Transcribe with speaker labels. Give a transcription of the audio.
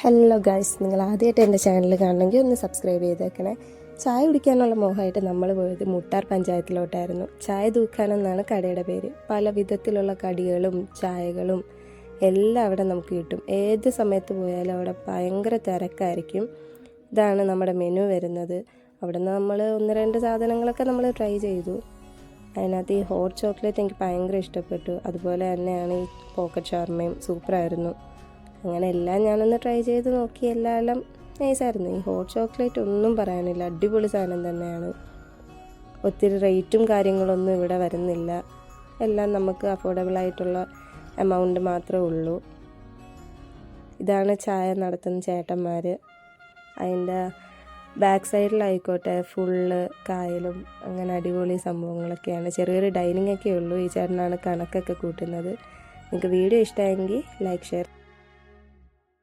Speaker 1: Hello guys, നിങ്ങൾ ആദ്യമായിട്ട് എൻ്റെ ചാനൽ കാണണമെങ്കിൽ ഒന്ന് സബ്സ്ക്രൈബ് ചെയ്തേക്കണേ. ചായ കുടിക്കാനുള്ള മോഹമായിട്ട് നമ്മൾ പോയത് മുട്ടാർ പഞ്ചായത്തിലോട്ടായിരുന്നു. ചായ തൂക്കാനെന്നാണ് കടയുടെ പേര്. പല വിധത്തിലുള്ള കടികളും ചായകളും എല്ലാം അവിടെ നമുക്ക് കിട്ടും. ഏത് സമയത്ത് പോയാലും അവിടെ ഭയങ്കര തിരക്കായിരിക്കും. ഇതാണ് നമ്മുടെ മെനു വരുന്നത്. അവിടെ നിന്ന് നമ്മൾ 1-2 സാധനങ്ങളൊക്കെ നമ്മൾ ട്രൈ ചെയ്തു. അതിനകത്ത് ഈ ഹോട്ട് ചോക്ലേറ്റ് എനിക്ക് ഭയങ്കര ഇഷ്ടപ്പെട്ടു. അതുപോലെ തന്നെയാണ് ഈ പോക്കറ്റ് ഷവർമയും സൂപ്പറായിരുന്നു. അങ്ങനെ എല്ലാം ഞാനൊന്ന് ട്രൈ ചെയ്ത് നോക്കി. എല്ലാം നൈസായിരുന്നു. ഈ ഹോട്ട് ചോക്ലേറ്റ് ഒന്നും പറയാനില്ല, അടിപൊളി സാധനം തന്നെയാണ്. ഒത്തിരി റേറ്റും കാര്യങ്ങളൊന്നും ഇവിടെ വരുന്നില്ല. എല്ലാം നമുക്ക് അഫോർഡബിളായിട്ടുള്ള എമൗണ്ട് മാത്രമേ ഉള്ളൂ. ഇതാണ് ചായ നടത്തുന്ന ചേട്ടന്മാർ. അതിൻ്റെ ബാക്ക് സൈഡിലായിക്കോട്ടെ ഫുള്ള് കായലും അങ്ങനെ അടിപൊളി സംഭവങ്ങളൊക്കെയാണ്. ചെറിയൊരു ഡൈനിങ് ഒക്കെ ഉള്ളൂ. ഈ ചേട്ടനാണ് കണക്കൊക്കെ കൂട്ടുന്നത്. നിങ്ങൾക്ക് വീഡിയോ ഇഷ്ടമായെങ്കിൽ ലൈക്ക് ഷെയർ